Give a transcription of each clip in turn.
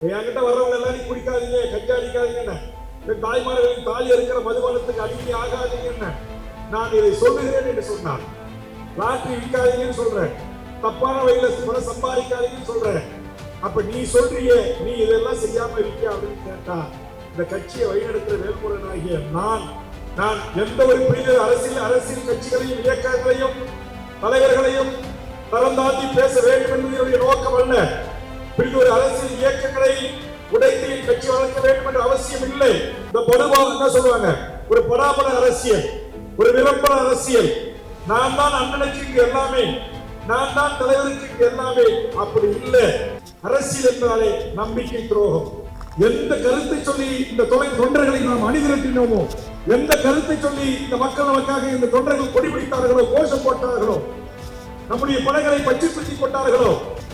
என்கிட்ட வர்றவங்க எல்லாம் நீ குடிக்காதீங்க, கஞ்சா அடிக்காதீங்க, தாய்மார்களின் தாலி இருக்கிற மதுபானத்துக்கு அடிமை ஆகாதீங்க நான் இதை சொல்லுகிறேன் என்று சொன்னான். லாட்டரி விற்காதீங்கன்னு சொல்றேன், தப்பான வழியில பணம் சம்பாதிக்காதீங்கன்னு சொல்றேன். அப்ப நீ சொல்றியே, நீ இதெல்லாம் செய்யாம இருக்கியா அப்படின்னு கேட்டா, இந்த கட்சியை வழிநடத்துற வேல்முருகனாகிய நான் எந்த ஒரு புனித அரசியல் கட்சிகளையும் இயக்கங்களையும் தலைவர்களையும் தரம் தாழ்த்தி பேச வேண்டும் என்பது நோக்கம் அல்ல. ஒரு அரசியல் இயக்கங்களை உடைத்து கட்சி வளர்க்க வேண்டும் என்ற அவசியம் இல்லை. இந்த படுபாவம் என்ன சொல்லுவாங்க, ஒரு படாபட அரசியல், ஒரு விளம்பர அரசியல், நான் தான் அண்ணனுக்கு எல்லாமே, நான் தான் தலைவருக்கு எல்லாமே. அப்படி இல்லை. அரசியல் என்றாலே நம்பிக்கை துரோகம். எந்த கருத்தை சொல்லி இந்த தொண்டர்களை நாம் அணிதிரட்டினோமோ, எந்த கருத்தை சொல்லி இந்த மக்கள் நமக்காக இந்த தொண்டர்கள் கொடி பிடித்தார்களோ, கோஷம் போட்டார்களோ, நம்முடைய படங்களை பற்றி சுற்றிக் கொண்டார்களோ,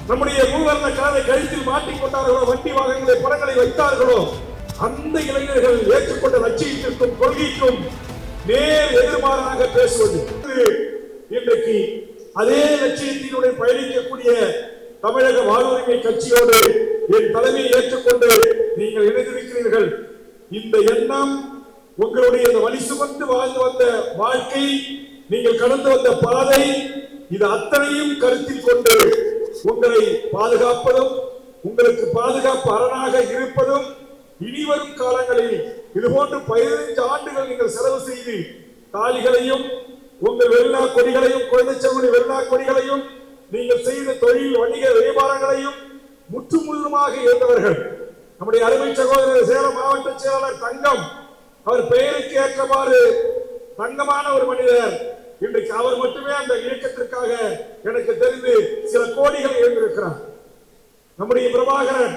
நம்முடைய மூவர்ண காலை கழுத்தில் மாட்டிக் கொண்டார்களோ, வண்டி வாகனங்களை படங்களை வைத்தார்களோ, அந்த இளைஞர்கள் ஏற்றுக்கொண்ட லட்சியத்திற்கும் கொள்கைக்கும் நேர் எதிர்மாறாக பேசுவது. இன்றைக்கு அதே லட்சியத்தினுடைய பயணிக்கக்கூடிய தமிழக வாழ்வுரிமை கட்சியோடு என் தலைமையை ஏற்றுக்கொண்டு நீங்கள் இணைந்திருக்கிறீர்கள். இந்த எண்ணம் உங்களுடைய வழி சுமந்து வாழ்ந்து வந்த வாழ்க்கை, நீங்கள் கடந்து வந்த பாதை, இது அத்தனையும் கருத்தில் கொண்டு உங்களை பாதுகாப்பதும், உங்களுக்கு பாதுகாப்பு அரணாக இருப்பதும், இனிவரும் காலங்களில் இதுபோன்று 15 ஆண்டுகள் நீங்கள் செலவு செய்து தாலிகளையும் உங்கள் வெள்ளா கொடிகளையும், குழந்தை செல்வனுடைய வெள்ளா கொடிகளையும், நீங்கள் செய்த தொழில் வணிக வியாபாரங்களையும் முற்றுமுழுதாக இருந்தவர்கள் நம்முடைய அருமை சகோதரர் சேலம் மாவட்ட செயலாளர் தங்கம், அவர் பெயருக்கு ஏற்றவாறு தங்கமான ஒரு மனிதர். இன்றைக்கு அவர் மட்டுமே அந்த இயக்கத்திற்காக எனக்கு தெரிந்து சில கோடிகள் எழுந்திருக்கிறார். நம்முடைய பிரபாகரன்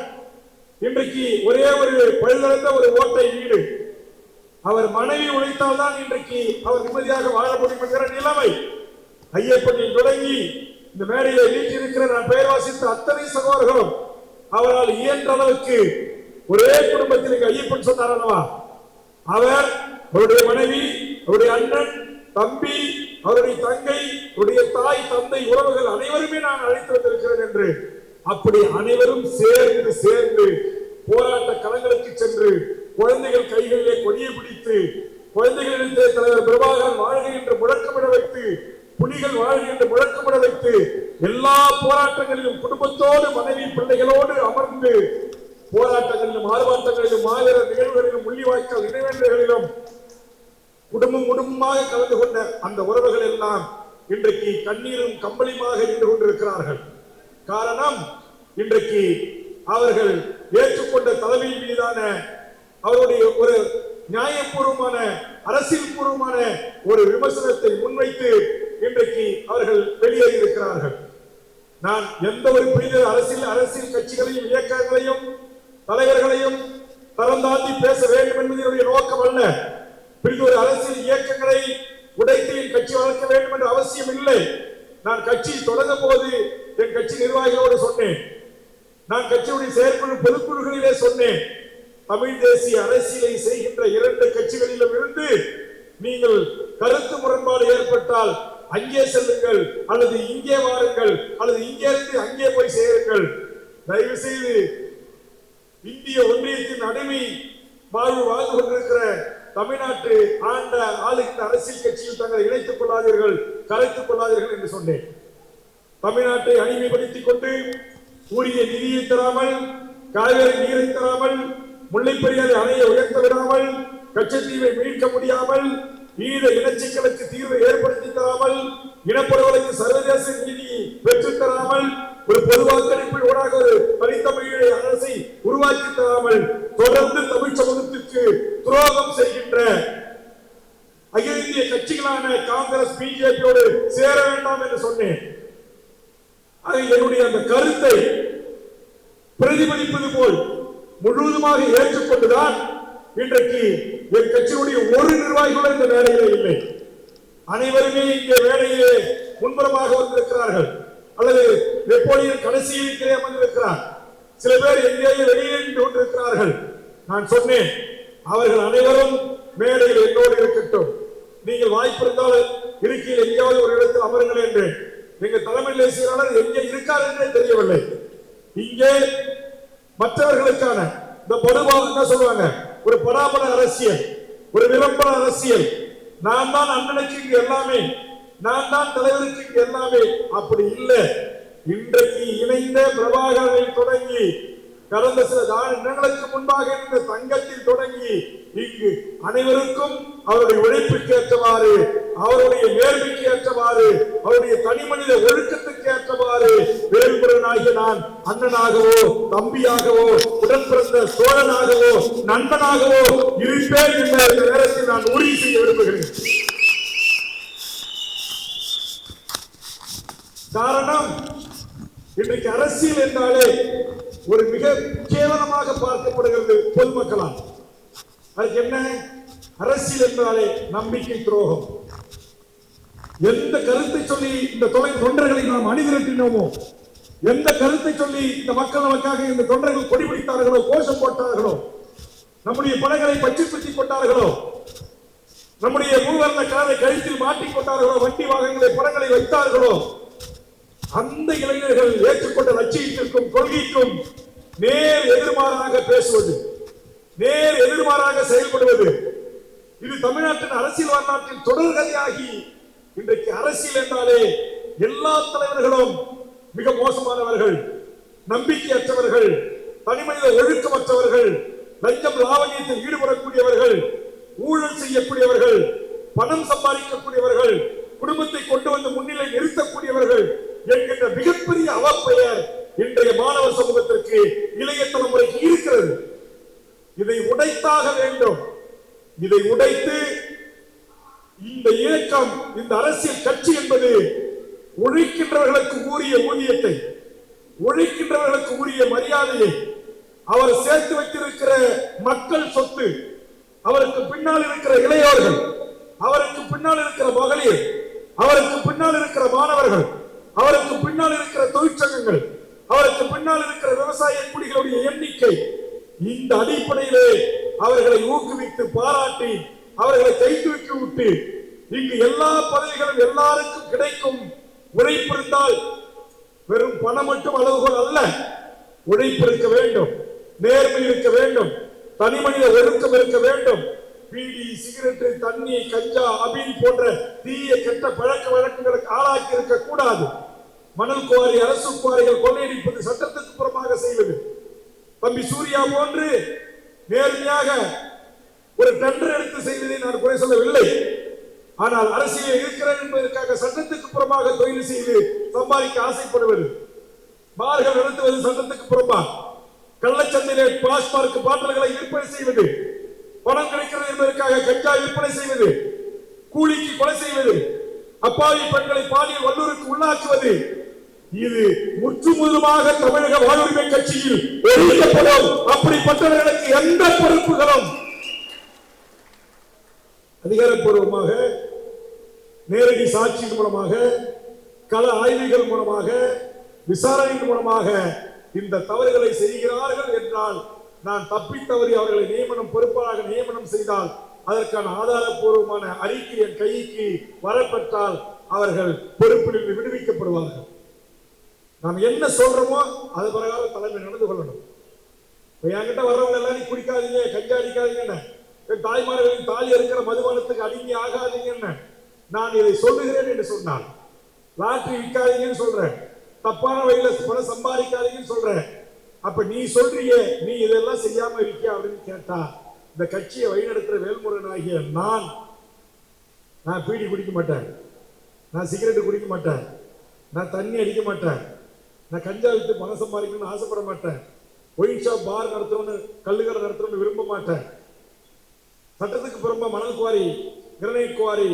இன்றைக்கு ஒரே ஒரு பழுதடைந்த ஒரு ஓட்டை வீடு, அவர் மனைவி உழைத்தால் தான் இன்றைக்கு அவர் நிம்மதியாக வாழ முடியும் என்கிற நிலைமை. ஐயப்பனில் தொடங்கி இந்த மேடையில வீட்டிருக்கிற நான் பெயர் வாசித்த அத்தனை சகோதரர்களும் அவரால் இயன்ற அளவுக்கு ஒரே குடும்பத்தில் ஐயப்பன் சொன்னார் அல்லவா, அவர், அவருடைய மனைவி, அவருடைய அண்ணன், தம்பி, அவருடைய தங்கை, அவருடைய தாய், தந்தை, உறவுகள் அனைவருமே நான் அழைத்து வந்திருக்கிறேன் என்று, அப்படி அனைவரும் சேர்ந்து போராட்ட களங்களுக்கு சென்று குழந்தைகள் கைகளிலே கொடியை பிடித்து குழந்தைகளிடத்தே தலைவர் பிரபாகரன் வாழ்க என்று முழக்கமிட வைத்து, புலிகள் வாழ்க என்று முழக்கமிட வைத்து, எல்லா போராட்டங்களிலும் குடும்பத்தோடு மனைவி பிள்ளைகளோடு அமர்ந்து போராட்டங்களிலும் ஆர்ப்பாட்டங்களிலும் மாவீர நிகழ்வுகளிலும் முள்ளிவாய்க்கால் நினைவேந்தல்களிலும் குடும்பமாக கலந்து கொண்ட அந்த உறவுகள் எல்லாம் இன்றைக்கு கண்ணீரும் கம்பளியுமாக நின்று கொண்டிருக்கிறார்கள். காரணம், இன்றைக்கு அவர்கள் ஏற்றுக்கொண்ட தலைமையின் மீதான அவருடைய ஒரு நியாயபூர்வமான அரசியல் பூர்வமான ஒரு விமர்சனத்தை முன்வைத்து இன்றைக்கு அவர்கள் வெளியேறி இருக்கிறார்கள். நான் எந்த ஒரு புனித அரசியல் கட்சிகளையும் இயக்கங்களையும் தலைவர்களையும் தரம் தாழ்த்தி பேச வேண்டும் என்பதனுடைய நோக்கம் அல்ல. ஒரு அரசியல் இயக்கங்களை உடைத்து என் கட்சி வளர்க்க வேண்டும் என்ற அவசியம் இல்லை. நான் கட்சி தொடங்க போது என் கட்சி நிர்வாகிகளோடு சொன்னேன், நான் கட்சியுடைய செயற்குழு பொதுக்குழுகளிலே சொன்னேன், தமிழ் தேசிய அரசியலை செய்கின்ற 2 கட்சிகளிலும் இருந்து நீங்கள் கருத்து முரண்பாடு ஏற்பட்டால் அங்கே செல்லுங்கள், அல்லது இங்கே வாருங்கள், அல்லது இங்கே இருந்து அங்கே போய் சேருங்கள். தயவு செய்து இந்திய ஒன்றியத்தின் அடிமை வாழ்வு வாழ்ந்து கொண்டிருக்கிற தமிழ்நாட்டு ஆண்ட ஆளுகின்ற அரசியல் கட்சியில் தங்களை இணைத்துக் கொள்ளாதீர்கள், கரைத்துக் கொள்ளாதீர்கள் என்று சொன்னேன். தமிழ்நாட்டை அடிமைப்படுத்திக் கொண்டு உரிய நிதியை தராமல், காவேரி நீரை தராமல், முல்லைப்பெரியாறு அணையை உயர்த்த விடாமல், கச்சத்தீவை மீட்க முடியாமல், ஈழ இனச்சிக்கலுக்கு தீர்வை ஏற்படுத்தி தராமல், இனப்படுகொலைக்கு சர்வதேச நீதியை பெற்றுத் தராமல், ஒரு பொது வாக்கெடுப்பில் ஊடாக ஒரு தனித்தமிழ் அரசை உருவாக்கி தராமல், தொடர்ந்து தமிழ் சமூகத்திற்கு துரோகம் செய்கின்ற அகில இந்திய கட்சிகளான காங்கிரஸ், பிஜேபியோடு சேர வேண்டாம் என்று சொன்னேன். என்னுடைய அந்த கருத்தை பிரதிபலிப்பது போல் முழுவதுமாக ஏற்றுக்கொண்டுதான் இன்றைக்கு என் கட்சியுடைய ஒரு நிர்வாகிகளும் இந்த வேலையிலே இல்லை. அனைவருமே இங்கே வேலையிலே முன்புறமாக வந்திருக்கிறார்கள், அல்லது நெப்போலியன் கடைசியிலே அமர்ந்திருக்கிறார். சில பேர் எங்கேயே வெளியே நின்று கொண்டிருக்கிறார்கள். நான் சொன்னேன், அவர்கள் அனைவரும் மேடையில் என்னோடு இருக்கட்டும். நீங்கள் வாய்ப்பு இருந்தால் இருக்கையில் எங்கேயாவது ஒரு இடத்தில் அமருங்கள் என்று. எங்கள் தலைமை செயலாளர் எங்கே இருக்கார் என்றே தெரியவில்லை. இங்கே மற்றவர்களுக்கான இந்த படுபா என்ன சொல்லுவாங்க, ஒரு படாபட அரசியல், ஒரு விளம்பர அரசியல். நான் தான் அண்ணனுக்கு இங்கு எல்லாமே, நான் தான் தலைவருக்கு இங்கு எல்லாமே. அப்படி இல்லை. இன்றைக்கு இணைந்த பிரபாகரனில் தொடங்கி கடந்த சில தினங்களுக்கு முன்பாக இருந்த தங்கத்தில் தொடங்கி இங்கு அனைவருக்கும் அவருடைய உழைப்புக்கு ஏற்றவாறு, அவருடைய நேர்மைக்கு ஏற்றவாறு, அவருடைய தனிமனித ஒழுக்கத்துக்கு ஏற்றவாறு வேல்முருகனாகிய நான் அண்ணனாகவோ தம்பியாகவோ உடன் பிறந்த சோழனாகவோ நண்பனாகவோ இருப்பேன் என்ற நேரத்தில் நான் உறுதி செய்ய விரும்புகிறேன். காரணம், இன்றைக்கு அரசியல் என்றாலே ஒரு மிக கேவலமாக பார்க்கப்படுகிறது பொதுமக்களால். அதுக்கு என்ன? அரசியல் என்றாலே நம்பிக்கை துரோகம். எந்த கருத்தை சொல்லி இந்த தொண்டர்களை நாம் அணிதிரட்டினோமோ, எந்த கருத்தை சொல்லி இந்த மக்கள் நமக்காக இந்த தொண்டர்கள் கொடி பிடித்தார்களோ, கோஷம் போட்டார்களோ, நம்முடைய படங்களை பற்றி பற்றி கொண்டார்களோ, நம்முடைய மூவர்ண கலரை கழுத்தில் மாட்டிக் கொண்டார்களோ, வண்டி வாகனங்களை படங்களை வைத்தார்களோ, அந்த இளைஞர்கள் ஏற்றுக்கொண்ட லட்சியத்திற்கும் கொள்கைக்கும் நேர் எதிர்மாறாக பேசுவது, நேர் எதிர்மாறாக செயல்படுவது, இது தமிழ்நாட்டின் அரசியல் வரலாற்றின் தொடர்கதையாகி இன்றைக்கு அரசியல் என்றாலே எல்லா தலைவர்களும் மிக மோசமானவர்கள், நம்பிக்கையற்றவர்கள், தனிமனித ஒழுக்கமற்றவர்கள், லஞ்சம் லாவணியத்தில் ஈடுபடக்கூடியவர்கள், ஊழல் செய்யக்கூடியவர்கள், பணம் சம்பாதிக்கக்கூடியவர்கள், குடும்பத்தை கொண்டு வந்து முன்னிலை நிறுத்தக்கூடியவர்கள் என்கின்ற மிகப்பெரிய அவப்பெயர் இன்றைய மாணவ சமூகத்திற்கு, இளைய தலைமுறைக்கு இருக்கிறது. இதை உடைத்தாக வேண்டும். இதை உடைத்து இந்த இயக்கம், இந்த அரசியல் கட்சி என்பது உழைக்கின்றவர்களுக்கு உரிய ஊதியத்தை, உழைக்கின்றவர்களுக்கு உரிய மரியாதையை, அவர் சேர்த்து வைத்திருக்கிற மக்கள் சொத்து, அவருக்கு பின்னால் இருக்கிற இளையோர்கள், அவருக்கு பின்னால் இருக்கிற மகளிர், அவருக்கு பின்னால் இருக்கிற மாணவர்கள், அவருக்கு பின்னால் இருக்கிற தொழிற்சங்கங்கள், அவருக்கு பின்னால் இருக்கிற விவசாய குடிகளுடைய எண்ணிக்கை, இந்த அடிப்படையிலே அவர்களை ஊக்குவித்து பாராட்டி அவர்களை கைதூக்கி விட்டு இங்கு எல்லா பதவிகளும் எல்லாருக்கும் கிடைக்கும். உழைப்பு இருந்தால் வெறும் பணம் மட்டும் அளவுகோல் அல்ல. உழைப்பு இருக்க வேண்டும், நேர்மை இருக்க வேண்டும், தனிமனித ஒழுக்கம் இருக்க வேண்டும். பீடி, சிகரெட்டு, தண்ணி, கஞ்சா, அபீன் போன்ற தீய கெட்ட பழக்க வழக்கங்களுக்கு ஆளாக்கி இருக்க கூடாது. மணல் குவாரி, அரசு குவாரிகள் கொள்ளையடிப்பது, சட்டத்துக்கு புறமாக செய்வது. தம்பி சூர்யா போன்று நேர்மையாக ஒரு டெண்டர் எடுத்து செய்வதை நான் குறை சொல்லவில்லை. ஆனால் அரசியல் இருக்கிறது என்பதற்காக சட்டத்துக்கு புறமாக தொழில் செய்து சம்பாதிக்க ஆசைப்படுவது, பார்கள் நடத்துவது சட்டத்துக்கு புறமா, கள்ளச்சந்தையிலே பாஸ்மார்க் பாட்டில்களை விற்பனை செய்வது, பணம் கிடைக்கிறது என்பதற்காக கஞ்சா விற்பனை செய்வது, கூலிக்கு கொலை செய்வது, அப்பாவி பெண்களை பாலியல் வல்லுறவுக்கு உள்ளாக்குவது, இது முற்றுமுழுதாக தமிழக வாழ்வுரிமை கட்சியில் ஒழிக்கப்படும். அப்படிப்பட்டவர்களுக்கு எந்த பொறுப்புகளும் அதிகாரப்பூர்வமாக, நேரடி சாட்சியின் மூலமாக, கள ஆய்வுகள் மூலமாக, விசாரணையின் மூலமாக இந்த தவறுகளை செய்கிறார்கள் என்றால், நான் தப்பி தவறி அவர்களை நியமனம் பொறுப்பாக நியமனம் செய்தால் அதற்கான ஆதாரப்பூர்வமான அறிக்கை என் கைக்கு வரப்பெற்றால் அவர்கள் பொறுப்பிலிருந்து விடுவிக்கப்படுவார்கள். நாம் என்ன சொல்றோமோ அது பிரகாரம் தலைமை நடந்து கொள்ளணும். என்கிட்ட வர்றவங்க எல்லாம் நீ குடிக்காதீங்க, கஞ்சா அடிக்காதீங்க, தாய்மார்களின் தாலி இருக்கிற மதுபானத்துக்கு அடிமை ஆகாதீங்க நான் இதை சொல்லுகிறேன் என்று சொன்னால், லாட்டரி விற்காதீங்கன்னு சொல்றேன், தப்பான வழியில பணம் சம்பாதிக்காதீங்கன்னு சொல்றேன். அப்ப நீ சொல்றிய, நீ இதெல்லாம் செய்யாம இருக்கியா அப்படின்னு கேட்டா, இந்த கட்சியை வழிநடத்துற வேல்முருகன் ஆகிய நான் பீடி குடிக்க மாட்டேன், நான் சிகரெட் குடிக்க மாட்டேன், நான் தண்ணி அடிக்க மாட்டேன், நான் கஞ்சா விட்டு பணம் சம்பாதிக்கணும்னு ஆசைப்பட மாட்டேன், ஒயின் ஷாப் பார் நடத்தணும்னு கல்லுக்கடை நடத்தணும்னு விரும்ப மாட்டேன், சட்டத்துக்கு புறம்பா மணல் குவாரி, கிரனைட் குவாரி,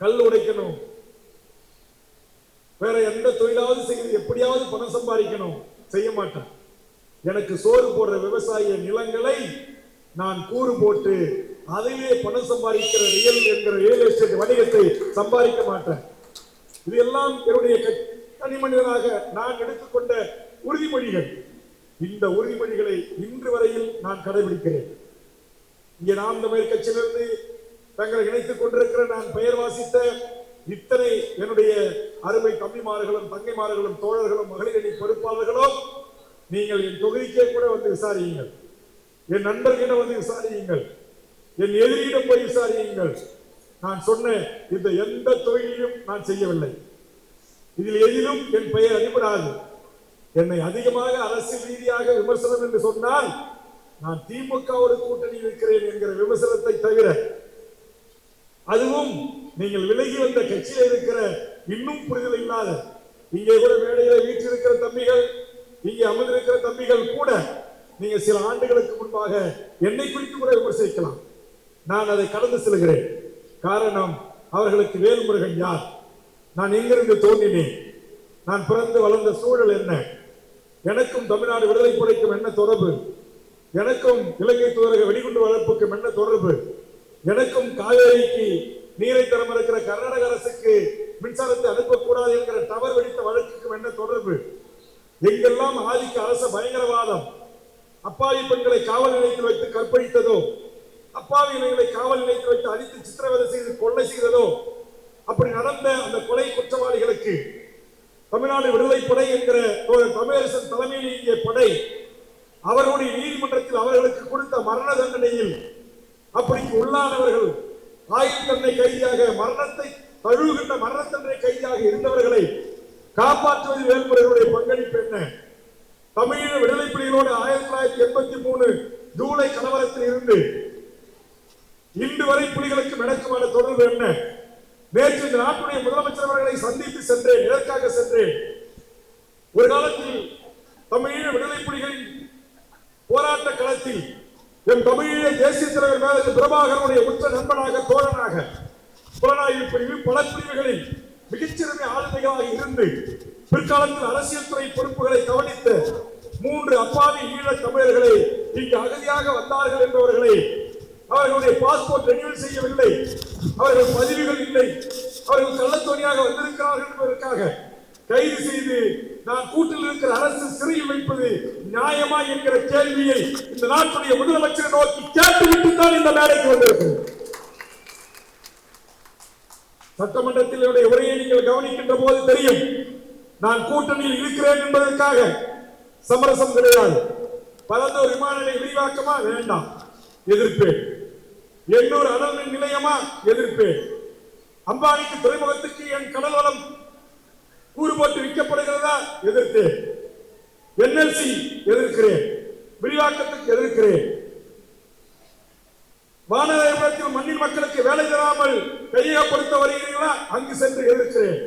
கல் உடைக்கணும், வேற எந்த தொழிலாவது செய்து எப்படியாவது பணம் சம்பாதிக்கணும் செய்ய மாட்டேன். எனக்கு சோறு போடுற விவசாய நிலங்களை நான் கூறு போட்டு அதிலே பணம் சம்பாதிக்கிற ரியல் எஸ்டேட் வணிகத்தை சம்பாதிக்க மாட்டேன். இது எல்லாம் என்னுடைய தனி மனிதனாக நான் எடுத்துக்கொண்ட உறுதிமொழிகள். இந்த உறுதிமொழிகளை இன்று வரையில் நான் கடைபிடிக்கிறேன். இங்கே நாம் தமிழர் கட்சியிலிருந்து தங்களை இணைத்துக் கொண்டிருக்கிற நான் பெயர் வாசித்த இத்தனை என்னுடைய அருமை தம்பிமார்களும் தங்கைமார்களும் தோழர்களும் மகளிரணி பொறுப்பாளர்களும் நீங்கள் என் தொகுதிக்கே கூட வந்து விசாரியுங்கள், என் நண்பர்கிட்ட வந்து விசாரியுங்கள், என் எதிரியிடம் போய் விசாரியுங்கள். நான் சொன்ன இந்த எந்த தொழிலையும் நான் செய்யவில்லை. இதில் எதிலும் என் பெயர் அடிபடாது. என்னை அதிகமாக அரசியல் ரீதியாக விமர்சனம் என்று சொன்னால் நான் திமுகவோடு கூட்டணி இருக்கிறேன் என்கிற விமர்சனத்தை தவிர, அதுவும் நீங்கள் விலகி வந்த கட்சியில் இருக்கிற இன்னும் புரிதல் இல்லாத, இங்கே கூட மேடையில் வீற்றிருக்கிற தம்பிகள், இங்கே அமர்ந்திருக்கிற தம்பிகள் கூட நீங்க சில ஆண்டுகளுக்கு முன்பாக என்னை குறித்து கூட விமர்சிக்கலாம். நான் அதை கடந்து செல்கிறேன். காரணம், அவர்களுக்கு வேல்முருகன் யார், நான் எங்கிருந்து தோன்றினேன், நான் பிறந்து வளர்ந்த சூழல் என்ன, எனக்கும் தமிழ்நாடு விடுதலை புலிக்கும் என்ன தொடர்பு, எனக்கும் இலங்கை தூதரக வெடிகுண்டு வளர்ப்புக்கும் என்ன தொடர்பு, எனக்கும் காவேரிக்கு நீரை தர மறுக்கிற கர்நாடக அரசுக்கு மின்சாரத்தை அனுப்பக்கூடாது என்கிற டவர் வெடித்த வழக்குக்கும் என்ன தொடர்பு, எங்கெல்லாம் ஆதிக்க அரச பயங்கரவாதம் அப்பாவி பெண்களை காவல் நிலையத்தில் வைத்து கற்பழித்ததோ, அப்பாவி இளைஞர்களை காவல் நிலையத்தில் வைத்து அடித்து சித்திரவதை செய்து கொலை செய்ததோ, அப்படி நடந்த அந்த கொலை குற்றவாளிகளுக்கு தமிழ்நாடு விடுதலை படை என்கிற தமிழரசன் தலைமையில் இயங்கிய படை அவர்களுடைய நீதிமன்றத்தில் அவர்களுக்கு கொடுத்த மரண தண்டனையில் அப்படிக்கு உள்ளானவர்கள் ஆயுள் தண்டனை கைதியாக மரணத்தை தழுவுகின்ற மரண தண்டனை கைதியாக இருந்தவர்களை காப்பாற்றுவதில் வேல்முருகனுடைய பங்களிப்பு என்ன? தமிழீழ விடுதலை புலிகளோடு 1983 ஜூலை கலவரத்தில் இருந்து இன்று வரை புலிகளுக்கு நடக்குமான தொடர்பு என்ன? நேற்று இந்த நாட்டுடைய முதலமைச்சர் அவர்களை சந்தித்து சென்றேன். எதற்காக சென்றேன்? ஒரு காலத்தில் தமிழீழ விடுதலை புலிகளின் போராட்ட களத்தில் எம் தமிழீழ தேசிய தலைவர் மேலக பிரபாகரனுடைய உற்ற நண்பனாக, தோழனாக, புலனாய்வு பிரிவு பல பிரிவுகளில் மிகச்சிறந்த ஆளுமைகளாக இருந்து பிற்காலத்தில் அரசியல் துறை பொறுப்புகளை கவனித்த 3 அப்பாவி ஈழ தமிழர்களை இங்கு அகதியாக வந்தார்கள் என்பவர்களை அவர்களுடைய பாஸ்போர்ட் ரெனியூவல் செய்யவில்லை, அவர்கள் பதிவுகள் இல்லை, அவர்கள் கள்ளத்தோணியாக வந்திருக்கிறார்கள் என்பதற்காக கைது செய்து நான் கூட்டில் இருக்கிற அரசு சிறையில் வைப்பது நியாயமா என்கிற கேள்வியை இந்த நாட்டுடைய முதலமைச்சரை நோக்கி கேட்டுவிட்டு தான் இந்த மேடைக்கு வந்திருக்கிறேன். சட்டமன்றத்தில் என்னுடைய உரையை நீங்கள் கவனிக்கின்ற போது தெரியும், நான் கூட்டணியில் இருக்கிறேன் என்பதற்காக சமரசம் கிடையாது. பலந்தோர் விமான நிலைய விரிவாக்கமா வேண்டாம், எதிர்ப்பேன். 800 அனல் மின் நிலையமா எதிர்ப்பேன். அம்பானிக்கு துறைமுகத்துக்கு என் கடல் வளம் கூறு போட்டு விற்கப்படுகிறதா எதிர்த்தேன். என்எல்சி எதிர்க்கிறேன், விரிவாக்கத்துக்கு எதிர்க்கிறேன். வானகத்தில் மண்ணின் மக்களுக்கு வேலை தராமல் கையகப்படுத்த வருகிறீர்களா, அங்கு சென்று எதிர்க்கிறேன்.